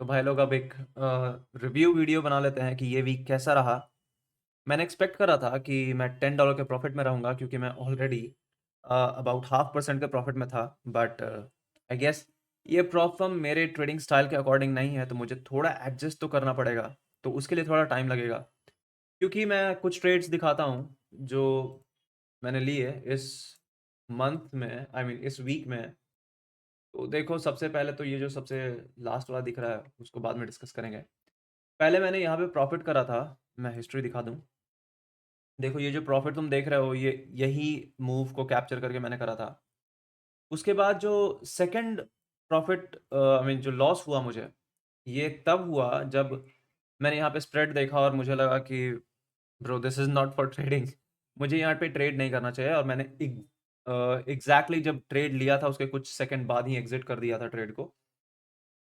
तो भाई लोग अब एक रिव्यू वीडियो बना लेते हैं कि ये वीक कैसा रहा। मैंने एक्सपेक्ट करा था कि मैं $10 के प्रॉफिट में रहूँगा क्योंकि मैं ऑलरेडी अबाउट 0.5% के प्रॉफिट में था। बट आई गेस ये प्रॉब्लम मेरे ट्रेडिंग स्टाइल के अकॉर्डिंग नहीं है, तो मुझे थोड़ा एडजस्ट तो करना पड़ेगा। तो उसके लिए थोड़ा टाइम लगेगा, क्योंकि मैं कुछ ट्रेड्स दिखाता हूँ जो मैंने लिए इस मंथ में, आई मीन इस वीक में। तो देखो, सबसे पहले तो ये जो सबसे लास्ट वाला दिख रहा है उसको बाद में डिस्कस करेंगे। पहले मैंने यहाँ पे प्रॉफिट करा था। मैं हिस्ट्री दिखा दूँ। देखो, ये जो प्रॉफिट तुम देख रहे हो, ये यही मूव को कैप्चर करके मैंने करा था। उसके बाद जो सेकंड प्रॉफिट, आई मीन जो लॉस हुआ मुझे, ये तब हुआ जब मैंने यहाँ पे स्प्रेड देखा और मुझे लगा कि bro this is not for trading. मुझे यहाँ पे ट्रेड नहीं करना चाहिए, और मैंने एग्जैक्टली जब ट्रेड लिया था उसके कुछ सेकंड बाद ही एग्जिट कर दिया था ट्रेड को।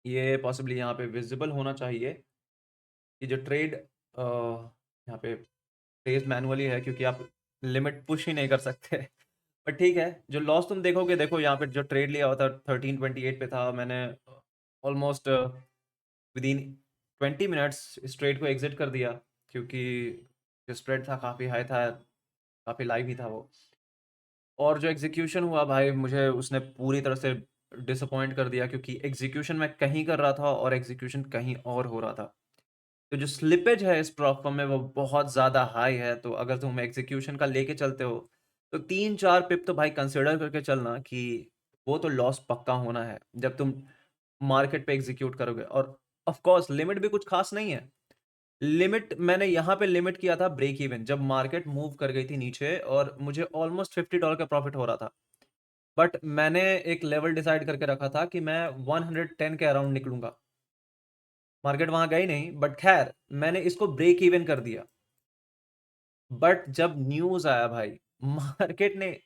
ये पॉसिबली यहाँ पे विजिबल होना चाहिए कि जो ट्रेड यहाँ पे रेज मैनुअली है, क्योंकि आप लिमिट पुश ही नहीं कर सकते। बट ठीक है, जो लॉस तुम देखोगे, देखो यहाँ पे जो ट्रेड लिया हुआ था 1328 पे था। मैंने ऑलमोस्ट विद इन 20 मिनट्स इस ट्रेड को एग्जिट कर दिया, क्योंकि जो स्प्रेड था काफ़ी हाई था, काफ़ी लाइव ही था वो। और जो एग्जीक्यूशन हुआ भाई, मुझे उसने पूरी तरह से डिसअपॉइंट कर दिया, क्योंकि एग्जीक्यूशन मैं कहीं कर रहा था और एग्जीक्यूशन कहीं और हो रहा था। तो जो स्लिपेज है इस प्रॉब्लम में वो बहुत ज़्यादा हाई है। तो अगर तुम एग्जीक्यूशन का लेके चलते हो, तो 3-4 पिप तो भाई कंसिडर करके चलना कि वो तो लॉस पक्का होना है जब तुम मार्केट पे एग्जीक्यूट करोगे। और ऑफ कोर्स लिमिट भी कुछ खास नहीं है। लिमिट मैंने यहाँ पे लिमिट किया था ब्रेक इवन, जब मार्केट मूव कर गई थी नीचे और मुझे ऑलमोस्ट $50 का प्रॉफिट हो रहा था। बट मैंने एक लेवल डिसाइड करके रखा था कि मैं 110 के अराउंड निकलूंगा। मार्केट वहां गई नहीं, बट खैर मैंने इसको ब्रेक इवन कर दिया। बट जब न्यूज आया भाई, मार्केट ने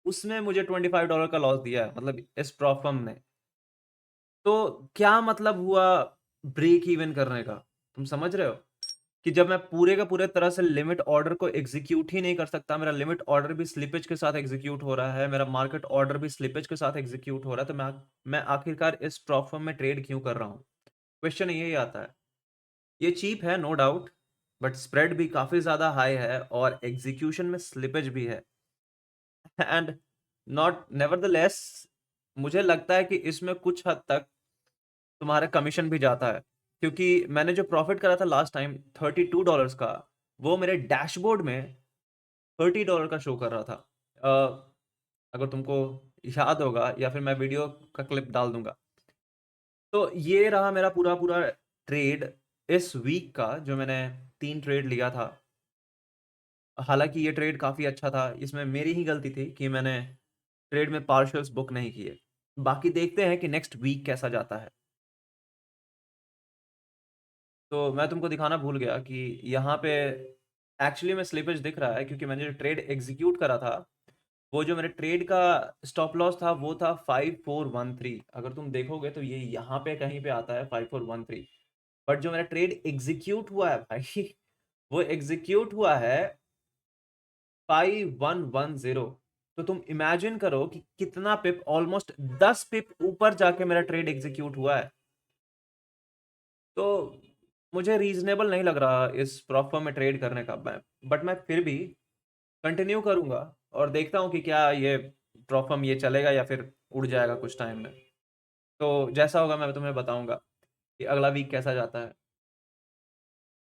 उसमें मुझे $25 का लॉस दिया है, मतलब इस प्रॉब्लम ने। तो क्या मतलब हुआ ब्रेक इवन करने का? तुम समझ रहे हो कि जब मैं पूरे का पूरे तरह से लिमिट ऑर्डर को एग्जीक्यूट ही नहीं कर सकता, मेरा लिमिट ऑर्डर भी स्लिपेज के साथ एग्जीक्यूट हो रहा है, मेरा मार्केट ऑर्डर भी स्लिपेज के साथ एग्जीक्यूट हो रहा है, तो मैं आखिरकार इस प्रॉब्लम में ट्रेड क्यों कर रहा हूँ? क्वेश्चन यही आता है। ये चीप है, नो डाउट, बट स्प्रेड भी काफ़ी ज़्यादा हाई है और एग्जीक्यूशन में स्लिपेज भी है। एंड नॉट नेवरदलेस, मुझे लगता है कि इसमें कुछ हद तक तुम्हारा कमीशन भी जाता है, क्योंकि मैंने जो प्रॉफिट करा था लास्ट टाइम $32 का, वो मेरे डैशबोर्ड में $30 का शो कर रहा था। अगर तुमको याद होगा, या फिर मैं वीडियो का क्लिप डाल दूंगा। तो ये रहा मेरा पूरा पूरा ट्रेड इस वीक का, जो मैंने 3 ट्रेड लिया था। हालांकि ये ट्रेड काफ़ी अच्छा था, इसमें मेरी ही गलती थी कि मैंने ट्रेड में पार्शल्स बुक नहीं किए। बाकी देखते हैं कि नेक्स्ट वीक कैसा जाता है। तो मैं तुमको दिखाना भूल गया कि यहाँ पे एक्चुअली में स्लिपेज दिख रहा है, क्योंकि मैंने जो ट्रेड एग्जीक्यूट करा था, वो जो मेरे ट्रेड का स्टॉप लॉस था वो था 5413। अगर तुम देखोगे तो ये यहाँ पे कहीं पे आता है 5413। बट जो मेरा ट्रेड एग्जीक्यूट हुआ है भाई, वो एग्जीक्यूट हुआ है 5110। तो तुम इमेजिन करो कि कितना पिप, ऑलमोस्ट 10 पिप ऊपर जाके मेरा ट्रेड एग्जीक्यूट हुआ है। तो मुझे रीजनेबल नहीं लग रहा इस प्रॉपर में ट्रेड करने का। बट मैं फिर भी कंटिन्यू करूंगा और देखता हूँ कि क्या ये प्रॉपर ये चलेगा या फिर उड़ जाएगा कुछ टाइम में। तो जैसा होगा मैं तुम्हें बताऊंगा कि अगला वीक कैसा जाता है।